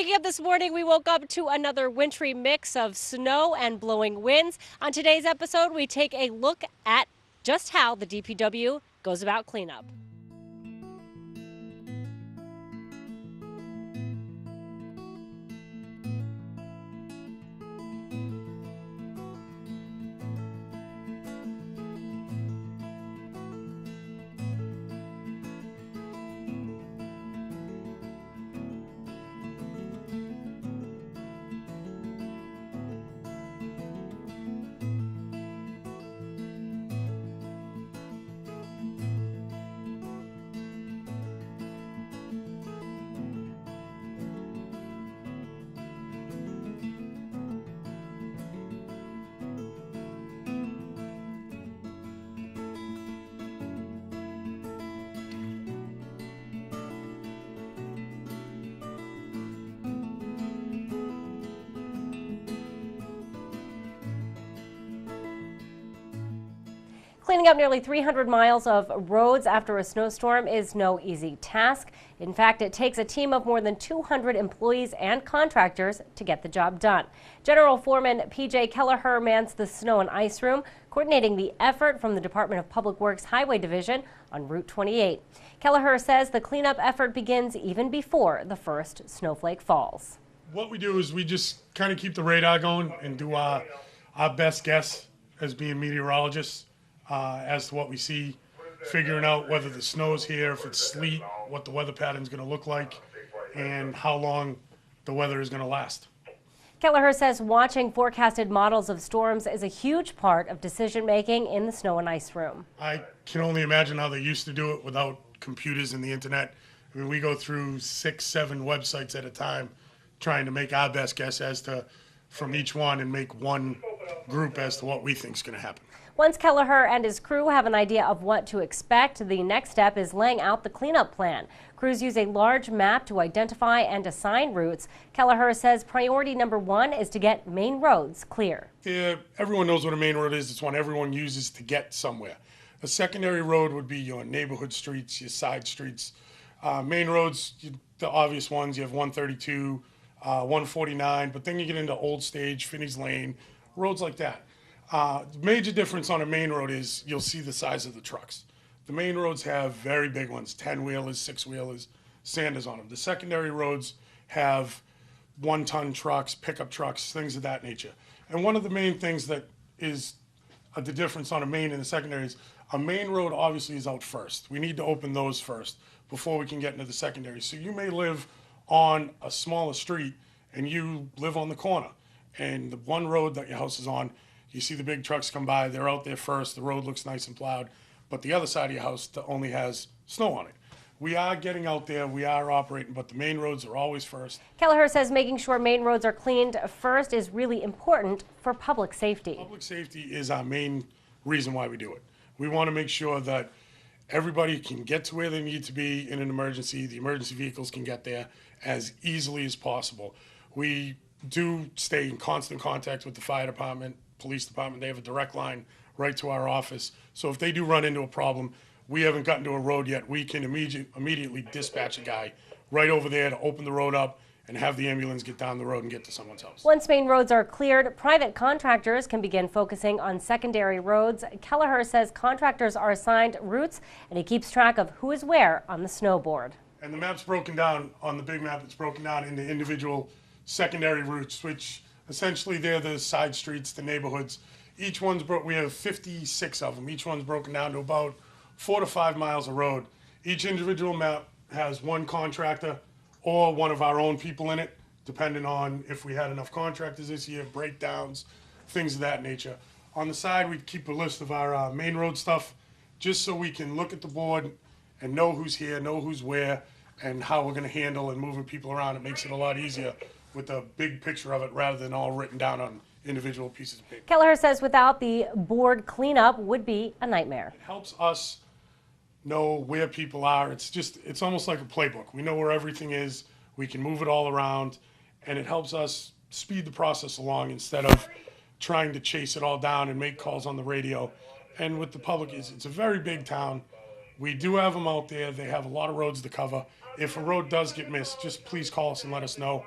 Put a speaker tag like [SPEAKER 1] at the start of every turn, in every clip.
[SPEAKER 1] Waking up this morning, we woke up to another wintry mix of snow and blowing winds. On today's episode, we take a look at just how the DPW goes about cleanup. Cleaning up nearly 300 miles of roads after a snowstorm is no easy task. In fact, it takes a team of more than 200 employees and contractors to get the job done. General Foreman P.J. Kelleher mans the snow and ice room, coordinating the effort from the Department of Public Works Highway Division on Route 28. Kelleher says the cleanup effort begins even before the first snowflake falls.
[SPEAKER 2] What we do is we just kind of keep the radar going and do our best guess as being meteorologists. As to what we see, figuring out whether the snow's here, if it's sleet, what the weather pattern's going to look like, and how long the weather is going to last.
[SPEAKER 1] Kelleher says watching forecasted models of storms is a huge part of decision making in the snow and ice room.
[SPEAKER 2] I can only imagine how they used to do it without computers and the internet. I mean, we go through 6, 7 websites at a time trying to make our best guess as to from each one and make one group as to what we think is going to happen.
[SPEAKER 1] Once Kelleher and his crew have an idea of what to expect, the next step is laying out the cleanup plan. Crews use a large map to identify and assign routes. Kelleher says priority number 1 is to get main roads clear.
[SPEAKER 2] Yeah, everyone knows what a main road is. It's one everyone uses to get somewhere. A secondary road would be your neighborhood streets, your side streets. Main roads, the obvious ones, you have 132, 149, but then you get into Old Stage, Finney's Lane, roads like that. The major difference on a main road is you'll see the size of the trucks. The main roads have very big ones, 10-wheelers, 6-wheelers, sanders on them. The secondary roads have 1-ton trucks, pickup trucks, things of that nature. And one of the main things that is the difference on a main and a secondary is a main road obviously is out first. We need to open those first before we can get into the secondary. So you may live on a smaller street and you live on the corner, and the one road that your house is on, you see the big trucks come by, they're out there first, the road looks nice and plowed, but the other side of your house only has snow on it. We are getting out there, we are operating, but the main roads are always first.
[SPEAKER 1] Kelleher says making sure main roads are cleaned first is really important for public safety.
[SPEAKER 2] Public safety is our main reason why we do it. We want to make sure that everybody can get to where they need to be in an emergency. The emergency vehicles can get there as easily as possible. We do stay in constant contact with the fire department, police department. They have a direct line right to our office. So if they do run into a problem, we haven't gotten to a road yet, we can immediately dispatch a guy right over there to open the road up and have the ambulance get down the road and get to someone's house.
[SPEAKER 1] Once main roads are cleared, private contractors can begin focusing on secondary roads. Kelleher says contractors are assigned routes and he keeps track of who is where on the snowboard.
[SPEAKER 2] And the map's broken down, on the big map, it's broken down into individual secondary routes, which essentially they're the side streets, the neighborhoods. Each one's we have 56 of them. Each one's broken down to about 4 to 5 miles of road. Each individual map has one contractor or one of our own people in it, depending on if we had enough contractors this year, breakdowns, things of that nature. On the side, we keep a list of our main road stuff, just so we can look at the board and know who's here, know who's where, and how we're going to handle and moving people around. It makes it a lot easier with a big picture of it rather than all written down on individual pieces of paper.
[SPEAKER 1] Kelleher says without the board cleanup would be a nightmare.
[SPEAKER 2] It helps us know where people are. It's almost like a playbook. We know where everything is. We can move it all around, and it helps us speed the process along instead of trying to chase it all down and make calls on the radio. And with the public, it's a very big town. We do have them out there. They have a lot of roads to cover. If a road does get missed, just please call us and let us know.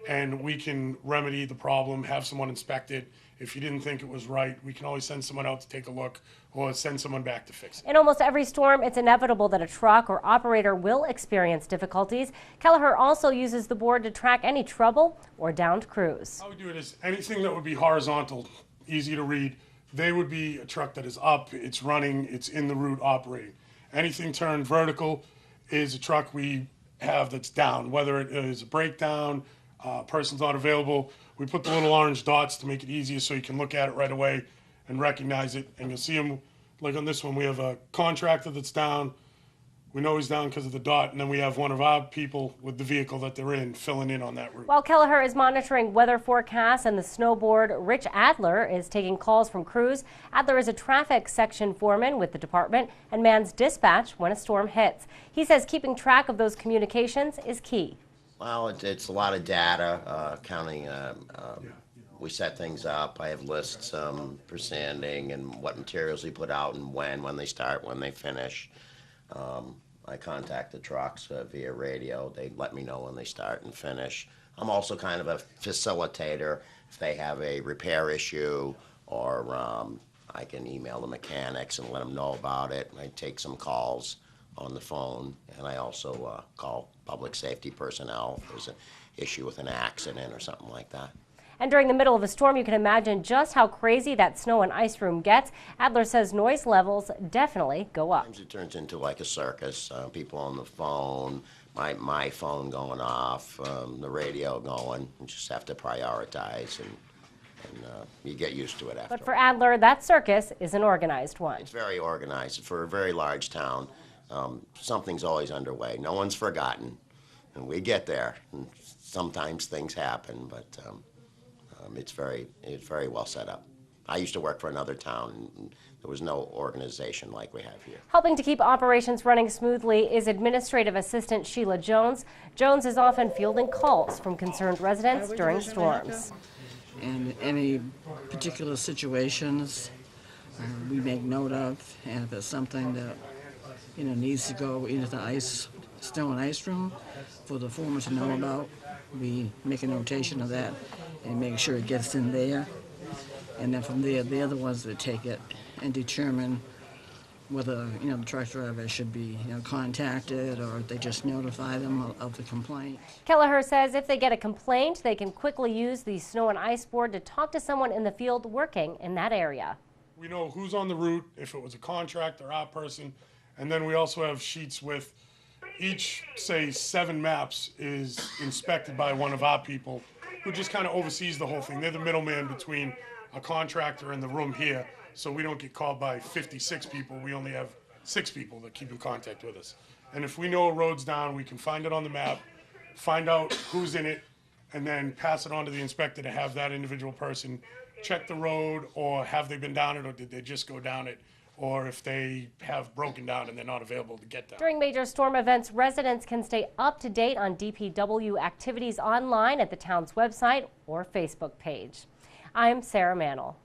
[SPEAKER 2] and we can remedy the problem, have someone inspect it. If you didn't think it was right, we can always send someone out to take a look or send someone back to fix it.
[SPEAKER 1] In almost every storm, it's inevitable that a truck or operator will experience difficulties. Kelleher also uses the board to track any trouble or downed crews.
[SPEAKER 2] How we do it is anything that would be horizontal, easy to read, they would be a truck that is up, it's running, it's in the route operating. Anything turned vertical is a truck we have that's down, whether it is a breakdown, person's not available. We put the little orange dots to make it easier so you can look at it right away and recognize it. And you'll see them, like on this one, we have a contractor that's down. We know he's down because of the dot, and then we have one of our people with the vehicle that they're in filling in on that route.
[SPEAKER 1] While Kelleher is monitoring weather forecasts and the snowboard, Rich Adler is taking calls from crews. Adler is a traffic section foreman with the department and mans dispatch when a storm hits. He says keeping track of those communications is key.
[SPEAKER 3] Well, it's a lot of data, counting. We set things up. I have lists for sanding and what materials we put out and when they start, when they finish. I contact the trucks via radio. They let me know when they start and finish. I'm also kind of a facilitator. If they have a repair issue, or I can email the mechanics and let them know about it. I take some calls on the phone, and I also call public safety personnel if there's an issue with an accident or something like that.
[SPEAKER 1] And during the middle of a storm, you can imagine just how crazy that snow and ice room gets. Adler says noise levels definitely go up.
[SPEAKER 3] Sometimes it turns into like a circus. People on the phone, my phone going off, the radio going. You just have to prioritize, and you get used to it after.
[SPEAKER 1] But for Adler, that circus is an organized one.
[SPEAKER 3] It's very organized. For a very large town, something's always underway. No one's forgotten, and we get there. And sometimes things happen, but it's very well set up. I used to work for another town, and there was no organization like we have here.
[SPEAKER 1] Helping to keep operations running smoothly is Administrative Assistant Sheila Jones. Jones is often fielding calls from concerned residents during storms.
[SPEAKER 4] And any particular situations we make note of, and if it's something that needs to go into the snow and ice room for the foreman to know about, we make a notation of that and make sure it gets in there. And then from there, the other ones that take it and determine whether the truck driver should be contacted, or they just notify them of the complaint.
[SPEAKER 1] Kelleher says if they get a complaint, they can quickly use the snow and ice board to talk to someone in the field working in that area.
[SPEAKER 2] We know who's on the route, if it was a contractor, our person, and then we also have sheets with each, say, 7 maps is inspected by one of our people who just kind of oversees the whole thing. They're the middleman between a contractor and the room here, so we don't get called by 56 people. We only have 6 people that keep in contact with us. And if we know a road's down, we can find it on the map, find out who's in it, and then pass it on to the inspector to have that individual person check the road, or have they been down it, or did they just go down it, or if they have broken down and they're not available to get down.
[SPEAKER 1] During major storm events, residents can stay up to date on DPW activities online at the town's website or Facebook page. I'm Sarah Mannel.